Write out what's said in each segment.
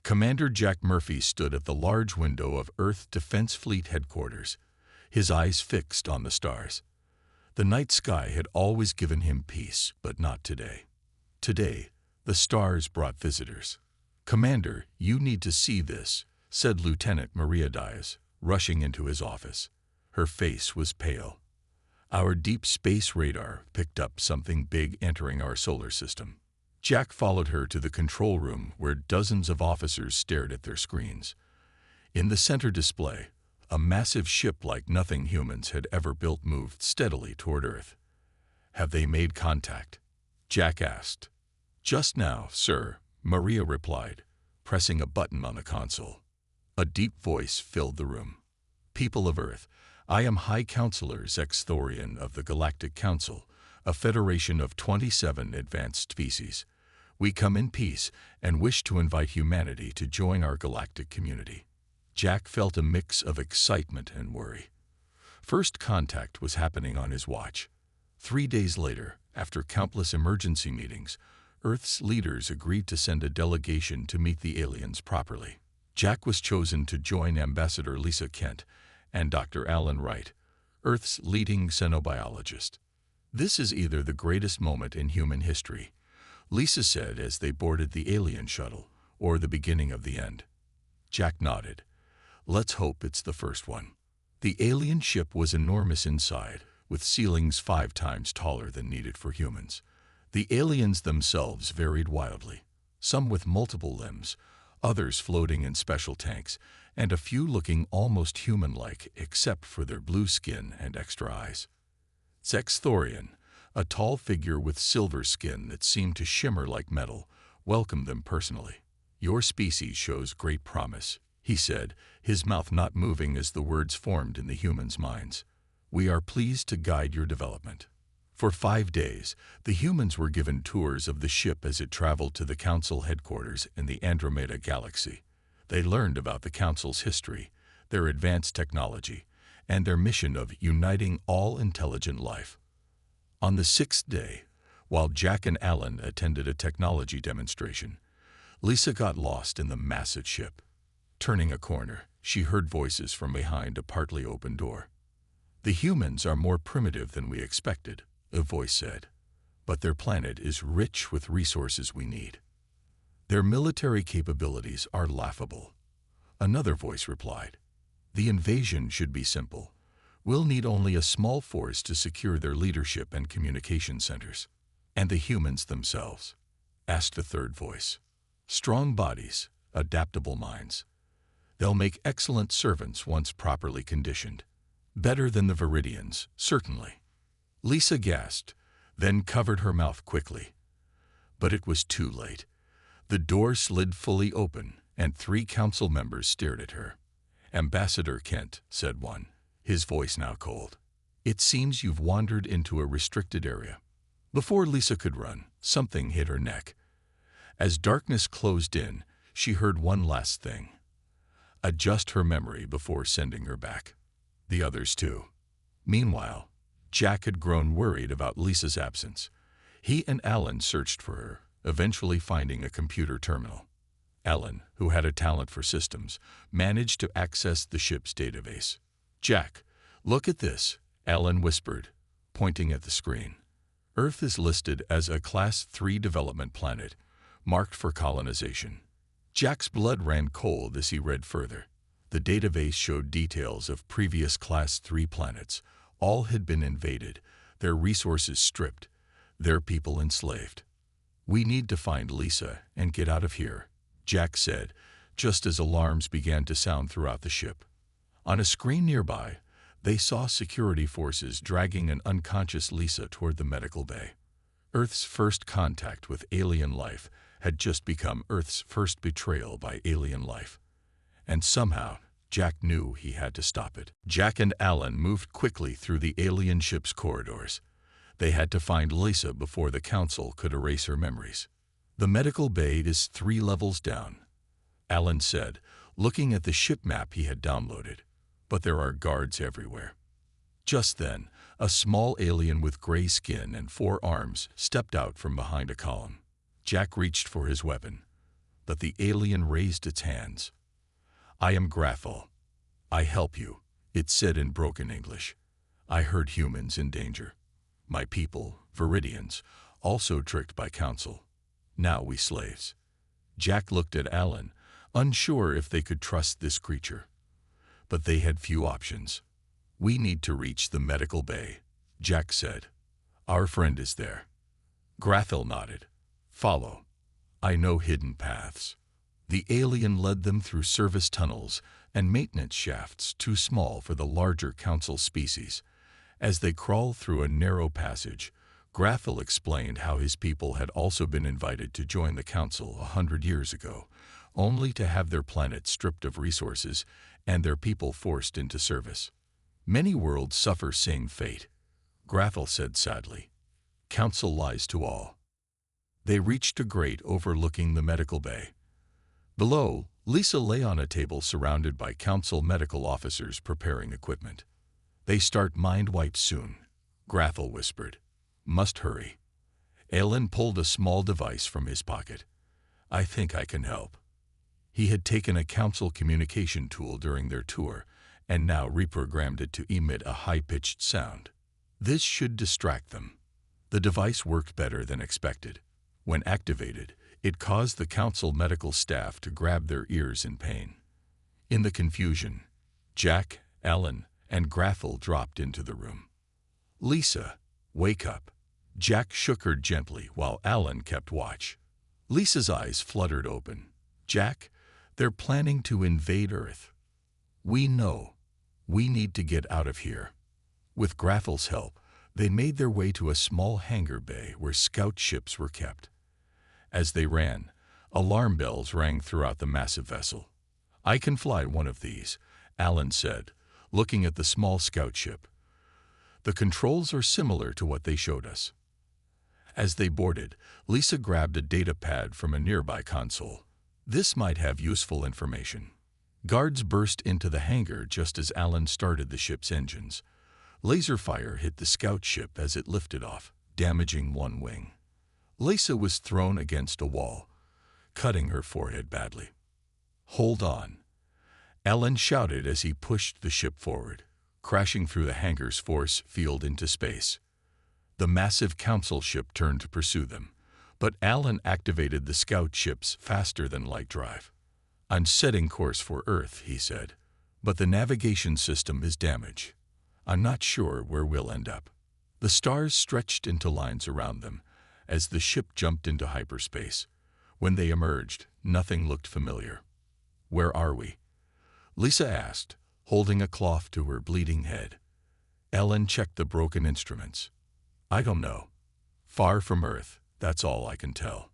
Commander Jack Murphy stood at the large window of Earth Defense Fleet headquarters, his eyes fixed on the stars. The night sky had always given him peace, but not today. Today, the stars brought visitors. "Commander, you need to see this," said Lieutenant Maria Diaz, rushing into his office. Her face was pale. "Our deep space radar picked up something big entering our solar system." Jack followed her to the control room where dozens of officers stared at their screens. In the center display, a massive ship like nothing humans had ever built moved steadily toward Earth. "Have they made contact?" Jack asked. "Just now, sir," Maria replied, pressing a button on the console. A deep voice filled the room. "People of Earth, I am High Counselor Xthorian of the Galactic Council, a federation of 27 advanced species. We come in peace and wish to invite humanity to join our galactic community." Jack felt a mix of excitement and worry. First contact was happening on his watch. 3 days later, after countless emergency meetings, Earth's leaders agreed to send a delegation to meet the aliens properly. Jack was chosen to join Ambassador Lisa Kent and Dr. Alan Wright, Earth's leading xenobiologist. "This is either the greatest moment in human history," Lisa said as they boarded the alien shuttle, "or the beginning of the end." Jack nodded. "Let's hope it's the first one." The alien ship was enormous inside, with ceilings 5 times taller than needed for humans. The aliens themselves varied wildly, some with multiple limbs, others floating in special tanks, and a few looking almost human-like except for their blue skin and extra eyes. Xthorian, a tall figure with silver skin that seemed to shimmer like metal, welcomed them personally. "Your species shows great promise," he said, his mouth not moving as the words formed in the humans' minds. "We are pleased to guide your development." For 5 days, the humans were given tours of the ship as it traveled to the Council headquarters in the Andromeda Galaxy. They learned about the Council's history, their advanced technology, and their mission of uniting all intelligent life. On the 6th day, while Jack and Alan attended a technology demonstration, Lisa got lost in the massive ship. Turning a corner, she heard voices from behind a partly open door. "The humans are more primitive than we expected," a voice said, "but their planet is rich with resources we need. Their military capabilities are laughable." Another voice replied, "The invasion should be simple. We'll need only a small force to secure their leadership and communication centers." "And the humans themselves?" asked a third voice. "Strong bodies, adaptable minds. They'll make excellent servants once properly conditioned. Better than the Viridians, certainly." Lisa gasped, then covered her mouth quickly. But it was too late. The door slid fully open, and 3 council members stared at her. "Ambassador Kent," said one, his voice now cold, "it seems you've wandered into a restricted area." Before Lisa could run, something hit her neck. As darkness closed in, she heard one last thing. Adjust her memory before sending her back. The others too. Meanwhile, Jack had grown worried about Lisa's absence. He and Alan searched for her, eventually finding a computer terminal. Alan, who had a talent for systems, managed to access the ship's database. "Jack, look at this," Alan whispered, pointing at the screen. "Earth is listed as a Class 3 development planet, marked for colonization." Jack's blood ran cold as he read further. The database showed details of previous Class 3 planets. All had been invaded, their resources stripped, their people enslaved. "We need to find Lisa and get out of here," Jack said, just as alarms began to sound throughout the ship. On a screen nearby, they saw security forces dragging an unconscious Lisa toward the medical bay. Earth's first contact with alien life had just become Earth's first betrayal by alien life. And somehow, Jack knew he had to stop it. Jack and Alan moved quickly through the alien ship's corridors. They had to find Lisa before the Council could erase her memories. "The medical bay is 3 levels down," Alan said, looking at the ship map he had downloaded. "But there are guards everywhere." Just then, a small alien with gray skin and 4 arms stepped out from behind a column. Jack reached for his weapon. but the alien raised its hands. "I am Graffel. I help you," it said in broken English. "I heard humans in danger. My people, Viridians, also tricked by Council. Now we slaves." Jack looked at Alan, unsure if they could trust this creature. But they had few options. "We need to reach the medical bay," Jack said. "Our friend is there." Graffel nodded. "Follow. I know hidden paths." The alien led them through service tunnels and maintenance shafts too small for the larger Council species. As they crawled through a narrow passage, Graffel explained how his people had also been invited to join the Council 100 years ago, only to have their planet stripped of resources and their people forced into service. "Many worlds suffer same fate," Graffel said sadly. "Council lies to all." They reached a grate overlooking the medical bay. Below, Lisa lay on a table surrounded by Council medical officers preparing equipment. "They start mind wipes soon," Graffel whispered. "Must hurry." Alan pulled a small device from his pocket. "I think I can help." He had taken a Council communication tool during their tour and now reprogrammed it to emit a high-pitched sound. This should distract them. The device worked better than expected. When activated, it caused the Council medical staff to grab their ears in pain. In the confusion, Jack, Alan, and Graffel dropped into the room. "Lisa, wake up." Jack shook her gently while Alan kept watch. Lisa's eyes fluttered open. "Jack, they're planning to invade Earth." "We know. We need to get out of here." With Graffel's help, they made their way to a small hangar bay where scout ships were kept. As they ran, alarm bells rang throughout the massive vessel. "I can fly one of these," Alan said, looking at the small scout ship. "The controls are similar to what they showed us." As they boarded, Lisa grabbed a data pad from a nearby console. This might have useful information. Guards burst into the hangar just as Alan started the ship's engines. Laser fire hit the scout ship as it lifted off, damaging one wing. Lisa was thrown against a wall, cutting her forehead badly. "Hold on," Alan shouted as he pushed the ship forward, crashing through the hangar's force field into space. The massive Council ship turned to pursue them, but Alan activated the scout ship's faster-than-light drive. "I'm setting course for Earth," he said, "but the navigation system is damaged. I'm not sure where we'll end up." The stars stretched into lines around them as the ship jumped into hyperspace. When they emerged, nothing looked familiar. "Where are we?" Lisa asked, holding a cloth to her bleeding head. Ellen checked the broken instruments. "I don't know. Far from Earth, that's all I can tell."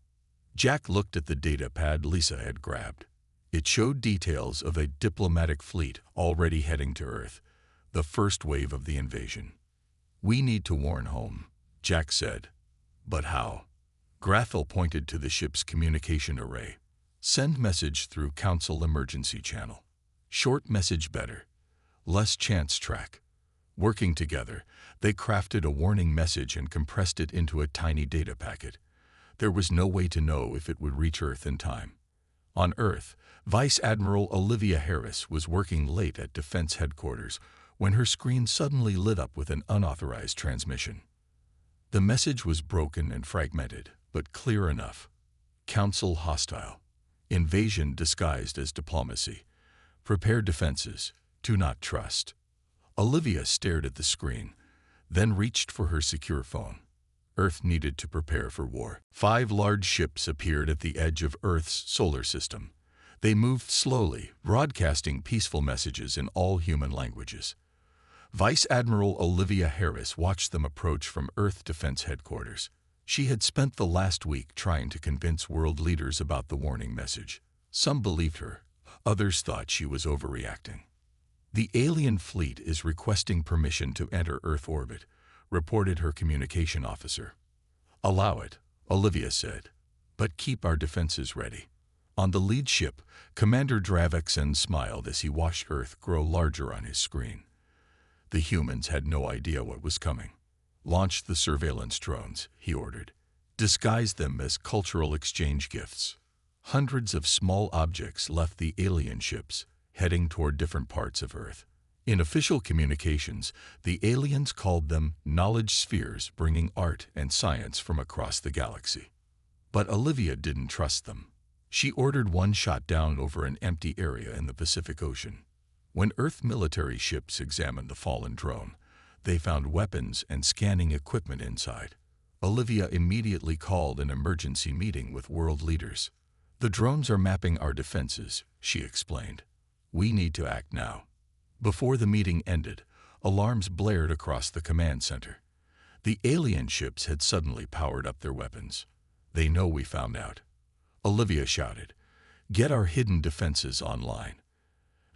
Jack looked at the data pad Lisa had grabbed. It showed details of a diplomatic fleet already heading to Earth, the first wave of the invasion. "We need to warn home," Jack said. "But how?" Grathel pointed to the ship's communication array. "Send message through Council emergency channel. Short message better. Less chance track." Working together, they crafted a warning message and compressed it into a tiny data packet. There was no way to know if it would reach Earth in time. On Earth, Vice Admiral Olivia Harris was working late at Defense Headquarters when her screen suddenly lit up with an unauthorized transmission. The message was broken and fragmented, but clear enough. Council hostile. Invasion disguised as diplomacy. Prepare defenses. Do not trust. Olivia stared at the screen, then reached for her secure phone. Earth needed to prepare for war. 5 large ships appeared at the edge of Earth's solar system. They moved slowly, broadcasting peaceful messages in all human languages. Vice Admiral Olivia Harris watched them approach from Earth Defense Headquarters. She had spent the last week trying to convince world leaders about the warning message. Some believed her, others thought she was overreacting. "The alien fleet is requesting permission to enter Earth orbit," reported her communication officer. "Allow it," Olivia said, "but keep our defenses ready." On the lead ship, Commander Dravexen smiled as he watched Earth grow larger on his screen. The humans had no idea what was coming. "Launch the surveillance drones," he ordered. "Disguise them as cultural exchange gifts." Hundreds of small objects left the alien ships, heading toward different parts of Earth. In official communications, the aliens called them knowledge spheres bringing art and science from across the galaxy. But Olivia didn't trust them. She ordered one shot down over an empty area in the Pacific Ocean. When Earth military ships examined the fallen drone, they found weapons and scanning equipment inside. Olivia immediately called an emergency meeting with world leaders. "The drones are mapping our defenses," she explained. "We need to act now." Before the meeting ended, alarms blared across the command center. The alien ships had suddenly powered up their weapons. "They know we found out." Olivia shouted, "Get our hidden defenses online."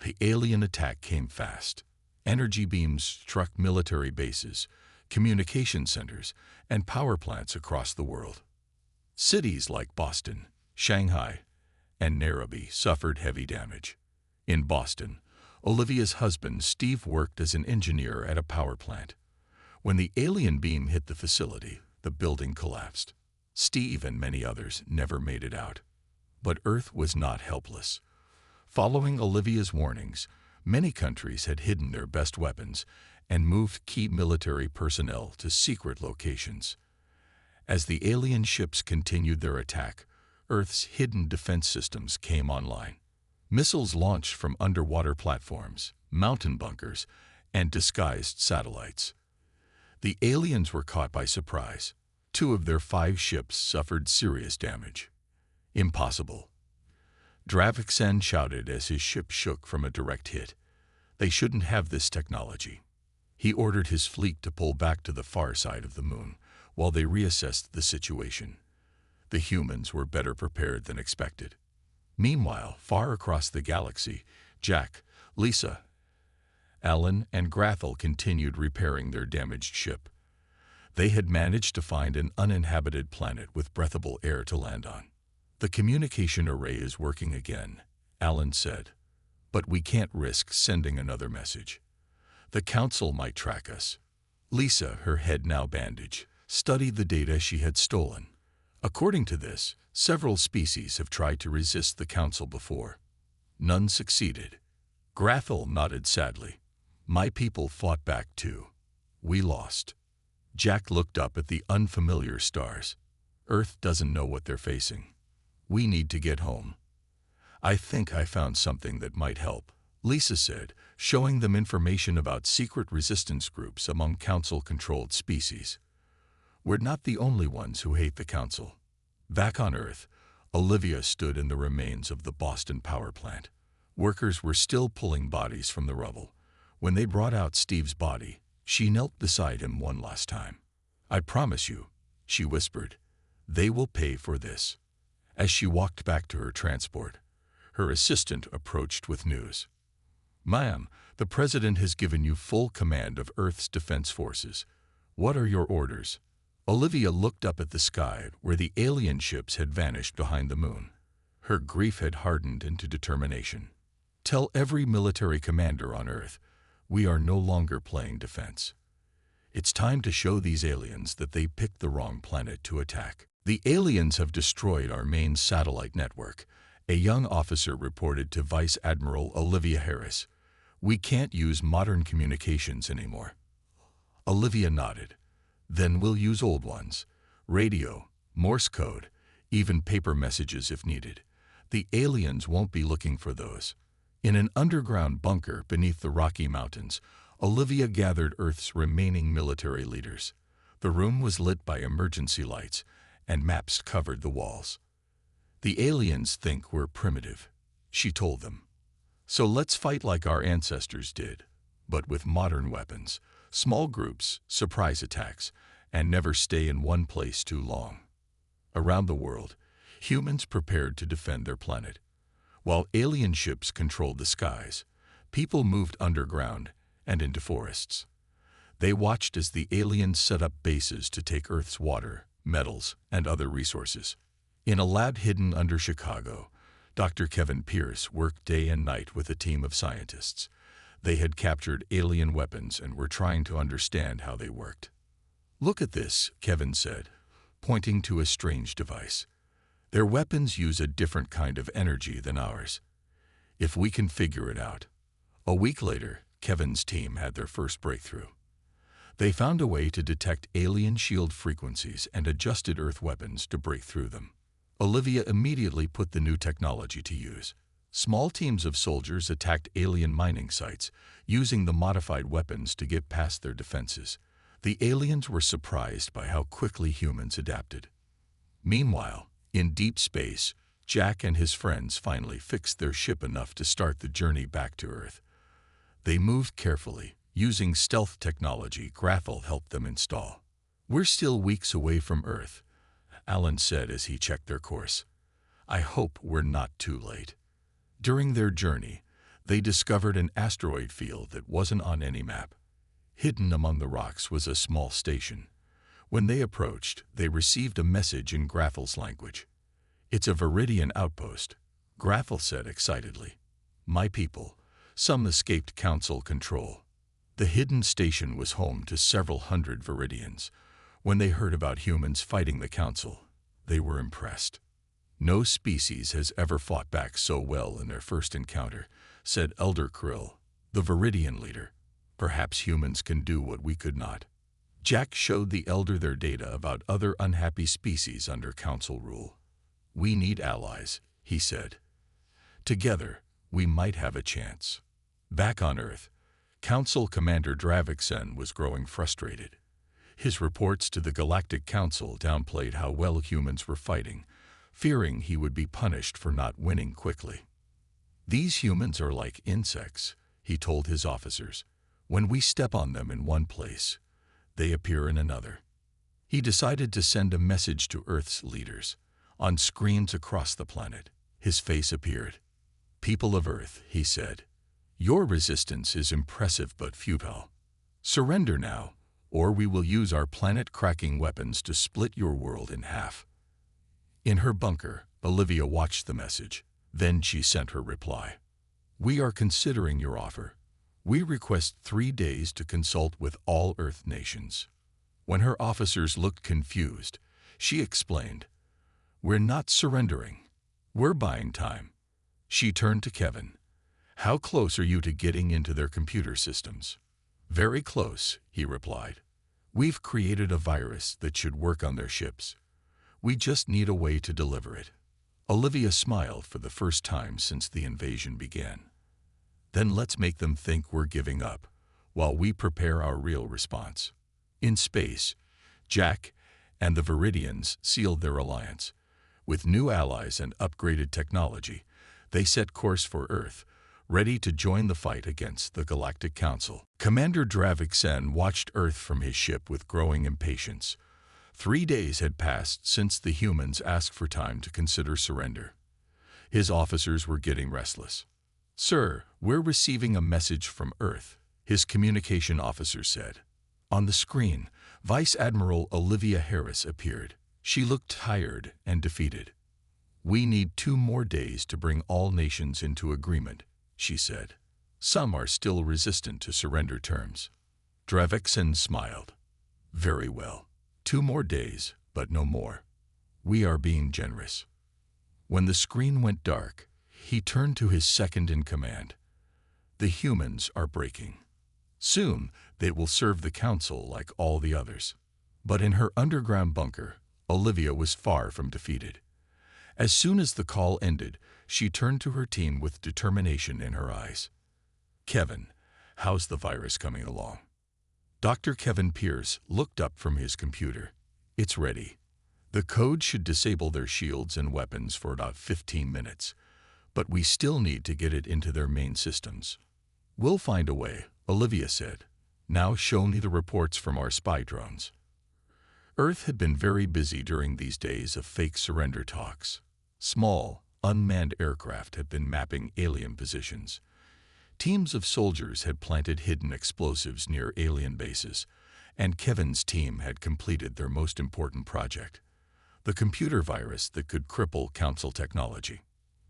The alien attack came fast. Energy beams struck military bases, communication centers, and power plants across the world. Cities like Boston, Shanghai, and Nairobi suffered heavy damage. In Boston, Olivia's husband, Steve, worked as an engineer at a power plant. When the alien beam hit the facility, the building collapsed. Steve and many others never made it out. But Earth was not helpless. Following Olivia's warnings, many countries had hidden their best weapons and moved key military personnel to secret locations. As the alien ships continued their attack, Earth's hidden defense systems came online. Missiles launched from underwater platforms, mountain bunkers, and disguised satellites. The aliens were caught by surprise. 2 of their 5 ships suffered serious damage. "Impossible," Dravixen shouted as his ship shook from a direct hit. "They shouldn't have this technology." He ordered his fleet to pull back to the far side of the moon while they reassessed the situation. The humans were better prepared than expected. Meanwhile, far across the galaxy, Jack, Lisa, Alan, and Grathel continued repairing their damaged ship. They had managed to find an uninhabited planet with breathable air to land on. "The communication array is working again," Alan said. "But we can't risk sending another message. The Council might track us." Lisa, her head now bandaged, studied the data she had stolen. According to this, several species have tried to resist the Council before. None succeeded. Grathel nodded sadly. "My people fought back too. We lost." Jack looked up at the unfamiliar stars. "Earth doesn't know what they're facing. We need to get home." "I think I found something that might help," Lisa said, showing them information about secret resistance groups among Council-controlled species. "We're not the only ones who hate the Council." Back on Earth, Olivia stood in the remains of the Boston power plant. Workers were still pulling bodies from the rubble. When they brought out Steve's body, she knelt beside him one last time. "I promise you," she whispered, "they will pay for this." As she walked back to her transport, her assistant approached with news. "Ma'am, the President has given you full command of Earth's defense forces. What are your orders?" Olivia looked up at the sky where the alien ships had vanished behind the moon. Her grief had hardened into determination. "Tell every military commander on Earth, we are no longer playing defense. It's time to show these aliens that they picked the wrong planet to attack." "The aliens have destroyed our main satellite network," a young officer reported to Vice Admiral Olivia Harris. "We can't use modern communications anymore." Olivia nodded. "Then we'll use old ones. Radio, Morse code, even paper messages if needed. The aliens won't be looking for those." In an underground bunker beneath the Rocky Mountains, Olivia gathered Earth's remaining military leaders. The room was lit by emergency lights, and maps covered the walls. "The aliens think we're primitive," she told them. "So let's fight like our ancestors did, but with modern weapons, small groups, surprise attacks, and never stay in one place too long." Around the world, humans prepared to defend their planet. While alien ships controlled the skies, people moved underground and into forests. They watched as the aliens set up bases to take Earth's water, metals, and other resources. In a lab hidden under Chicago, Dr. Kevin Pierce worked day and night with a team of scientists. They had captured alien weapons and were trying to understand how they worked. "Look at this," Kevin said, pointing to a strange device. Their weapons use a different kind of energy than ours. If we can figure it out. A week later, Kevin's team had their first breakthrough. They found a way to detect alien shield frequencies and adjusted Earth weapons to break through them. Olivia immediately put the new technology to use. Small teams of soldiers attacked alien mining sites, using the modified weapons to get past their defenses. The aliens were surprised by how quickly humans adapted. Meanwhile, in deep space, Jack and his friends finally fixed their ship enough to start the journey back to Earth. They moved carefully, using stealth technology Graffel helped them install. "We're still weeks away from Earth," Alan said as he checked their course. "I hope we're not too late." During their journey, they discovered an asteroid field that wasn't on any map. Hidden among the rocks was a small station. When they approached, they received a message in Graffel's language. "It's a Viridian outpost," Graffel said excitedly. "My people, some escaped Council control." The hidden station was home to several hundred Viridians. When they heard about humans fighting the Council, they were impressed. "No species has ever fought back so well in their first encounter," said Elder Krill, the Viridian leader. "Perhaps humans can do what we could not." Jack showed the Elder their data about other unhappy species under Council rule. "We need allies," he said. "Together, we might have a chance." Back on Earth, Council Commander Dravixen was growing frustrated. His reports to the Galactic Council downplayed how well humans were fighting, fearing he would be punished for not winning quickly. "These humans are like insects," he told his officers. "When we step on them in one place, they appear in another." He decided to send a message to Earth's leaders. On screens across the planet, his face appeared. "People of Earth," he said, "your resistance is impressive but futile. Surrender now, or we will use our planet-cracking weapons to split your world in half." In her bunker, Olivia watched the message. Then she sent her reply. "We are considering your offer. We request 3 days to consult with all Earth nations." When her officers looked confused, she explained, "We're not surrendering. We're buying time." She turned to Kevin. "How close are you to getting into their computer systems?" "Very close," he replied. "We've created a virus that should work on their ships. We just need a way to deliver it." Olivia smiled for the first time since the invasion began. "Then let's make them think we're giving up, while we prepare our real response." In space, Jack and the Viridians sealed their alliance. With new allies and upgraded technology, they set course for Earth, ready to join the fight against the Galactic Council. Commander Dravixen watched Earth from his ship with growing impatience. 3 days had passed since the humans asked for time to consider surrender. His officers were getting restless. "Sir, we're receiving a message from Earth," his communication officer said. On the screen, Vice Admiral Olivia Harris appeared. She looked tired and defeated. "We need 2 more days to bring all nations into agreement," she said. "Some are still resistant to surrender terms." Dravixen smiled. "Very well. 2 more days, but no more. We are being generous." When the screen went dark, he turned to his second-in-command. "The humans are breaking. Soon, they will serve the Council like all the others." But in her underground bunker, Olivia was far from defeated. As soon as the call ended, she turned to her team with determination in her eyes. "Kevin, how's the virus coming along?" Dr. Kevin Pierce looked up from his computer. "It's ready. The code should disable their shields and weapons for about 15 minutes, but we still need to get it into their main systems." "We'll find a way," Olivia said. "Now show me the reports from our spy drones." Earth had been very busy during these days of fake surrender talks. Small, unmanned aircraft had been mapping alien positions. Teams of soldiers had planted hidden explosives near alien bases, and Kevin's team had completed their most important project, the computer virus that could cripple Council technology.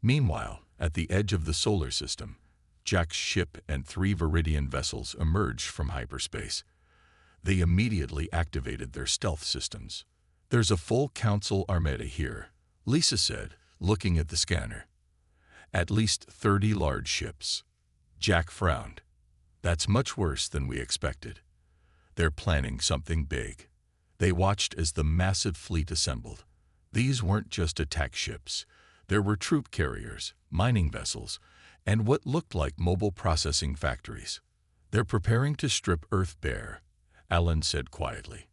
Meanwhile, at the edge of the solar system, Jack's ship and 3 Viridian vessels emerged from hyperspace. They immediately activated their stealth systems. "There's a full Council armada here," Lisa said, looking at the scanner. At least 30 large ships. Jack frowned. That's much worse than we expected. They're planning something big. They watched as the massive fleet assembled. These weren't just attack ships. There were troop carriers, mining vessels, and what looked like mobile processing factories. They're preparing to strip Earth bare, Alan said quietly.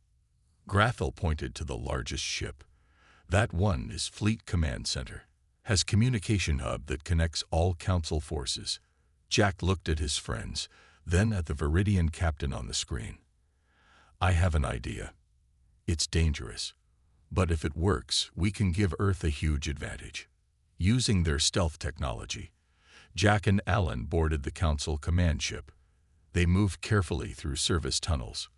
Grathel pointed to the largest ship. That one is Fleet Command Center. Has communication hub that connects all Council forces. Jack looked at his friends, then at the Viridian captain on the screen. I have an idea. It's dangerous, but if it works, we can give Earth a huge advantage. Using their stealth technology, Jack and Alan boarded the Council command ship. They moved carefully through service tunnels,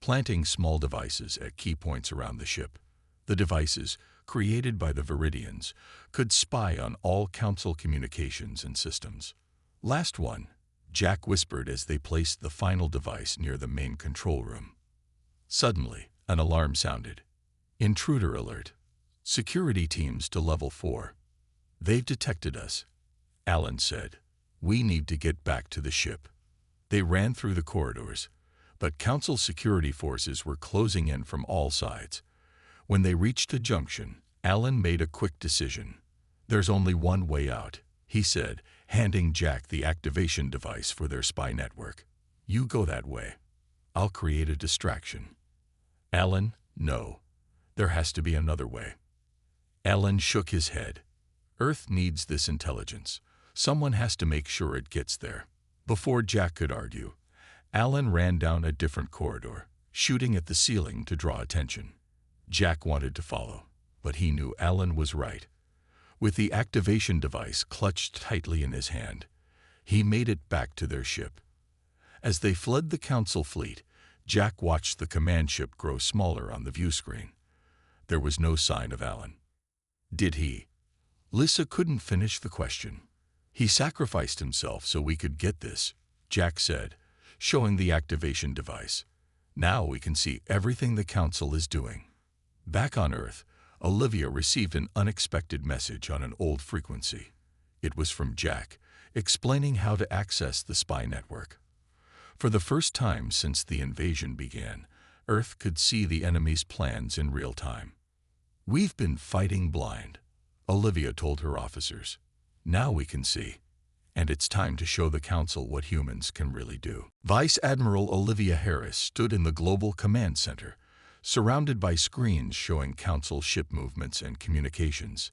planting small devices at key points around the ship. The devices, created by the Viridians, could spy on all Council communications and systems. Last one, Jack whispered as they placed the final device near the main control room. Suddenly, an alarm sounded. Intruder alert. Security teams to level 4. They've detected us, Alan said. We need to get back to the ship. They ran through the corridors, but Council security forces were closing in from all sides. When they reached a junction, Alan made a quick decision. There's only one way out, he said, handing Jack the activation device for their spy network. You go that way. I'll create a distraction. Alan, no. There has to be another way. Alan shook his head. Earth needs this intelligence. Someone has to make sure it gets there. Before Jack could argue, Alan ran down a different corridor, shooting at the ceiling to draw attention. Jack wanted to follow, but he knew Alan was right. With the activation device clutched tightly in his hand, he made it back to their ship. As they fled the Council fleet, Jack watched the command ship grow smaller on the view screen. There was no sign of Alan. Did he? Lisa couldn't finish the question. He sacrificed himself so we could get this, Jack said, showing the activation device. Now we can see everything the Council is doing. Back on Earth, Olivia received an unexpected message on an old frequency. It was from Jack, explaining how to access the spy network. For the first time since the invasion began, Earth could see the enemy's plans in real time. We've been fighting blind, Olivia told her officers. Now we can see, and it's time to show the Council what humans can really do. Vice Admiral Olivia Harris stood in the Global Command Center, surrounded by screens showing Council ship movements and communications.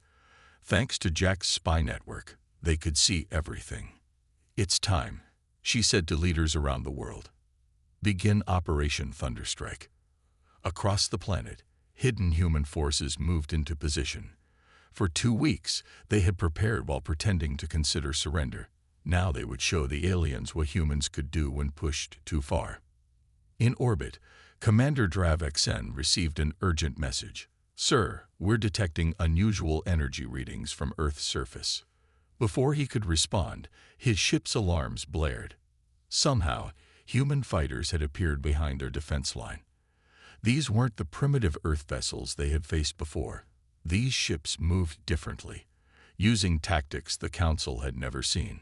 Thanks to Jack's spy network, they could see everything. It's time, she said to leaders around the world. Begin Operation Thunderstrike. Across the planet, hidden human forces moved into position. For 2 weeks, they had prepared while pretending to consider surrender. Now they would show the aliens what humans could do when pushed too far. In orbit, Commander Drav-XN received an urgent message. Sir, we're detecting unusual energy readings from Earth's surface. Before he could respond, his ship's alarms blared. Somehow, human fighters had appeared behind their defense line. These weren't the primitive Earth vessels they had faced before. These ships moved differently, using tactics the Council had never seen.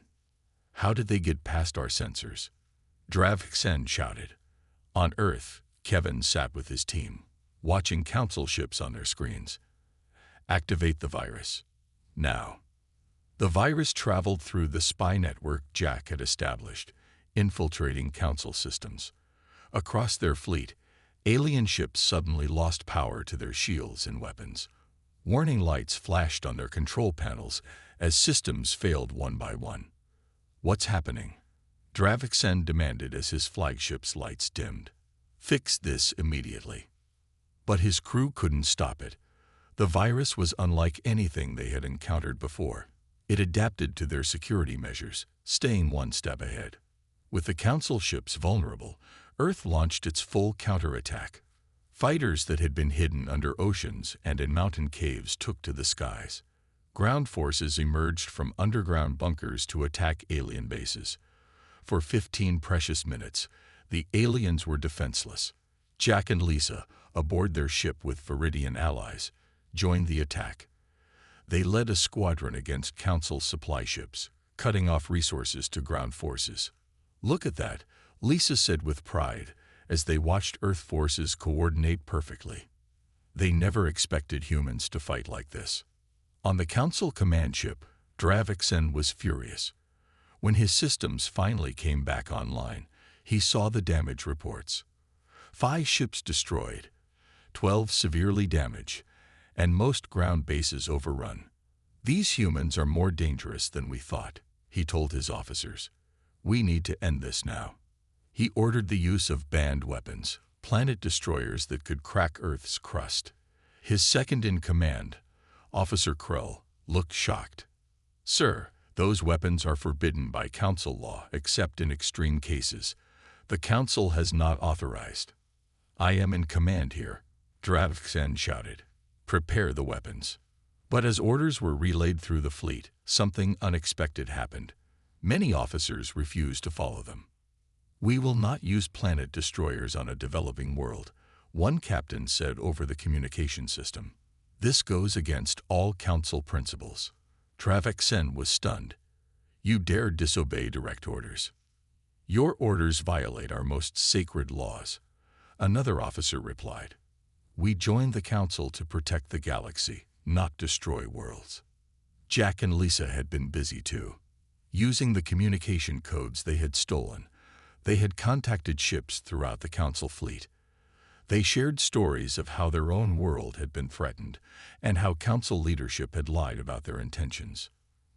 How did they get past our sensors? Drav-XN shouted. On Earth, Kevin sat with his team, watching Council ships on their screens. Activate the virus. Now. The virus traveled through the spy network Jack had established, infiltrating Council systems. Across their fleet, alien ships suddenly lost power to their shields and weapons. Warning lights flashed on their control panels as systems failed one by one. What's happening? Drav-XN demanded as his flagship's lights dimmed. Fix this immediately. But his crew couldn't stop it. The virus was unlike anything they had encountered before. It adapted to their security measures, staying one step ahead. With the Council ships vulnerable, Earth launched its full counterattack. Fighters that had been hidden under oceans and in mountain caves took to the skies. Ground forces emerged from underground bunkers to attack alien bases. For 15 precious minutes, the aliens were defenseless. Jack and Lisa, aboard their ship with Viridian allies, joined the attack. They led a squadron against Council supply ships, cutting off resources to ground forces. "Look at that," Lisa said with pride, as they watched Earth forces coordinate perfectly. They never expected humans to fight like this. On the Council command ship, Dravixen was furious. When his systems finally came back online, he saw the damage reports. 5 ships destroyed, 12 severely damaged, and most ground bases overrun. "These humans are more dangerous than we thought," he told his officers. "We need to end this now." He ordered the use of banned weapons, planet destroyers that could crack Earth's crust. His second-in-command, Officer Krell, looked shocked. "Sir, those weapons are forbidden by Council law except in extreme cases. The Council has not authorized." "I am in command here," Dravixen shouted. "Prepare the weapons." But as orders were relayed through the fleet, something unexpected happened. Many officers refused to follow them. "We will not use planet destroyers on a developing world," one captain said over the communication system. "This goes against all Council principles." Dravixen was stunned. "You dare disobey direct orders. Your orders violate our most sacred laws." Another officer replied, "We joined the Council to protect the galaxy, not destroy worlds." Jack and Lisa had been busy too. Using the communication codes they had stolen, they had contacted ships throughout the Council fleet. They shared stories of how their own world had been threatened and how Council leadership had lied about their intentions.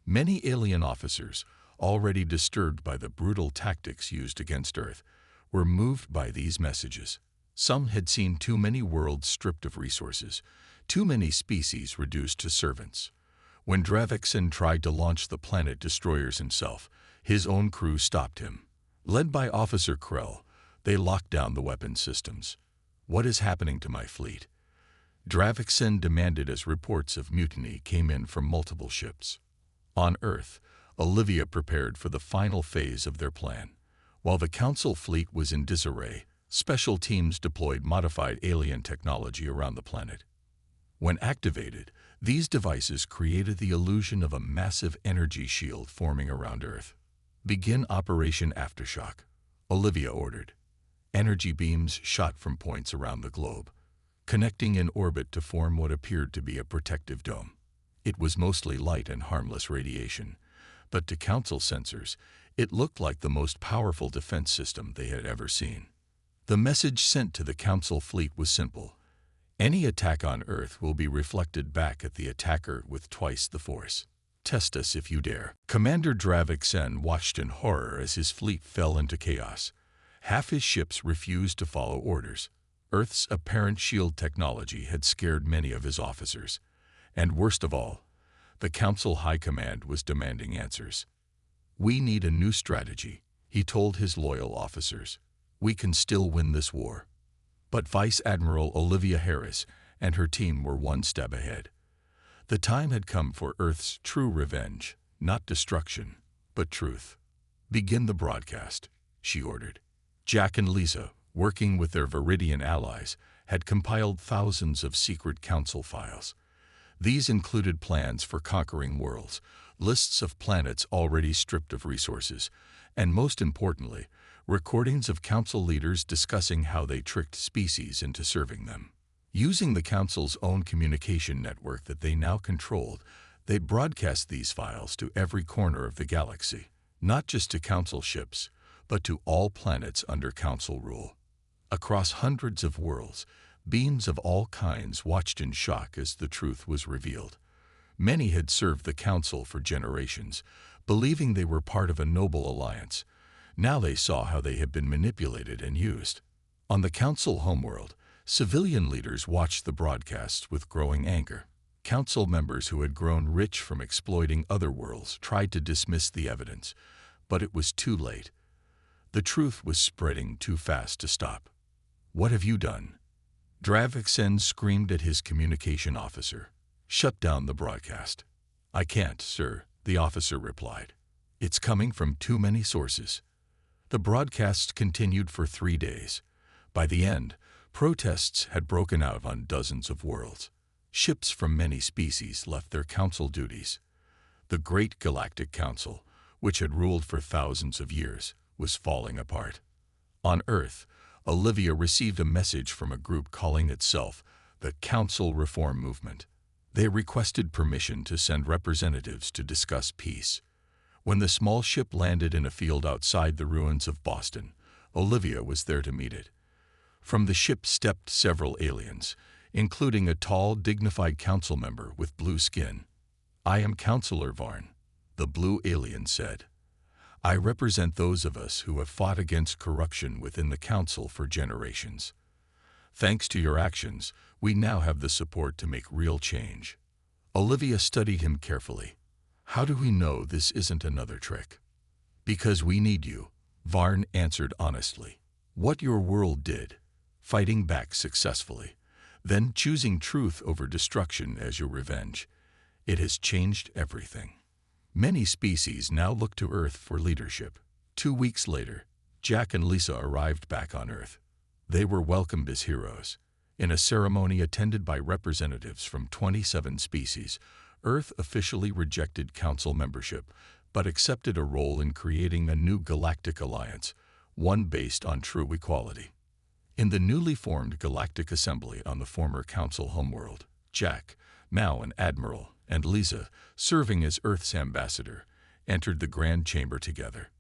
Many alien officers, already disturbed by the brutal tactics used against Earth, were moved by these messages. Some had seen too many worlds stripped of resources, too many species reduced to servants. When Dravixen tried to launch the planet destroyers himself, his own crew stopped him. Led by Officer Krell, they locked down the weapon systems. "What is happening to my fleet?" Dravixen demanded as reports of mutiny came in from multiple ships. On Earth, Olivia prepared for the final phase of their plan. While the Council fleet was in disarray, special teams deployed modified alien technology around the planet. When activated, these devices created the illusion of a massive energy shield forming around Earth. "Begin Operation Aftershock," Olivia ordered. Energy beams shot from points around the globe, connecting in orbit to form what appeared to be a protective dome. It was mostly light and harmless radiation, but to Council sensors, it looked like the most powerful defense system they had ever seen. The message sent to the Council fleet was simple: any attack on Earth will be reflected back at the attacker with twice the force. Test us if you dare. Commander Dravixen watched in horror as his fleet fell into chaos. Half his ships refused to follow orders. Earth's apparent shield technology had scared many of his officers. And worst of all, the Council High Command was demanding answers. "We need a new strategy," he told his loyal officers. "We can still win this war." But Vice Admiral Olivia Harris and her team were one step ahead. The time had come for Earth's true revenge, not destruction, but truth. "Begin the broadcast," she ordered. Jack and Lisa, working with their Viridian allies, had compiled thousands of secret Council files. These included plans for conquering worlds, lists of planets already stripped of resources, and most importantly, recordings of Council leaders discussing how they tricked species into serving them. Using the Council's own communication network that they now controlled, they broadcast these files to every corner of the galaxy, not just to Council ships, but to all planets under Council rule. Across hundreds of worlds, beings of all kinds watched in shock as the truth was revealed. Many had served the Council for generations, believing they were part of a noble alliance. Now they saw how they had been manipulated and used. On the Council homeworld, civilian leaders watched the broadcasts with growing anger. Council members who had grown rich from exploiting other worlds tried to dismiss the evidence, but it was too late. The truth was spreading too fast to stop. "What have you done?" Dravixen screamed at his communication officer. "Shut down the broadcast." "I can't, sir," the officer replied. "It's coming from too many sources." The broadcasts continued for 3 days. By the end, protests had broken out on dozens of worlds. Ships from many species left their council duties. The Great Galactic Council, which had ruled for thousands of years, was falling apart. On Earth, Olivia received a message from a group calling itself the Council Reform Movement. They requested permission to send representatives to discuss peace. When the small ship landed in a field outside the ruins of Boston, Olivia was there to meet it. From the ship stepped several aliens, including a tall, dignified council member with blue skin. "I am Councillor Varn," the blue alien said. "I represent those of us who have fought against corruption within the council for generations. Thanks to your actions, we now have the support to make real change." Olivia studied him carefully. "How do we know this isn't another trick?" "Because we need you," Varn answered honestly. "What your world did, fighting back successfully, then choosing truth over destruction as your revenge, it has changed everything. Many species now look to Earth for leadership." 2 weeks later, Jack and Lisa arrived back on Earth. They were welcomed as heroes. In a ceremony attended by representatives from 27 species, Earth officially rejected council membership, but accepted a role in creating a new galactic alliance, one based on true equality. In the newly formed Galactic Assembly on the former council homeworld, Jack, now an admiral, and Lisa, serving as Earth's ambassador, entered the Grand Chamber together.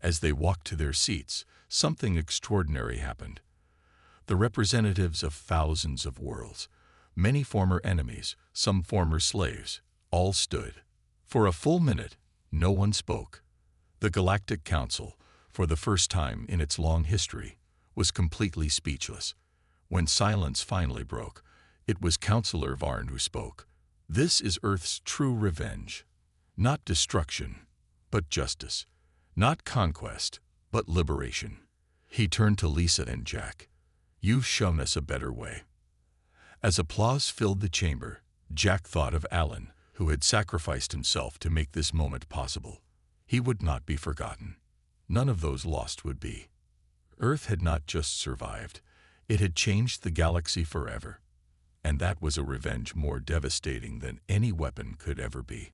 As they walked to their seats, something extraordinary happened. The representatives of thousands of worlds, many former enemies, some former slaves, all stood. For a full minute, no one spoke. The Galactic Council, for the first time in its long history, was completely speechless. When silence finally broke, it was Councillor Varn who spoke. "This is Earth's true revenge. Not destruction, but justice. Not conquest, but liberation." He turned to Lisa and Jack. "You've shown us a better way." As applause filled the chamber, Jack thought of Alan, who had sacrificed himself to make this moment possible. He would not be forgotten. None of those lost would be. Earth had not just survived, it had changed the galaxy forever. And that was a revenge more devastating than any weapon could ever be.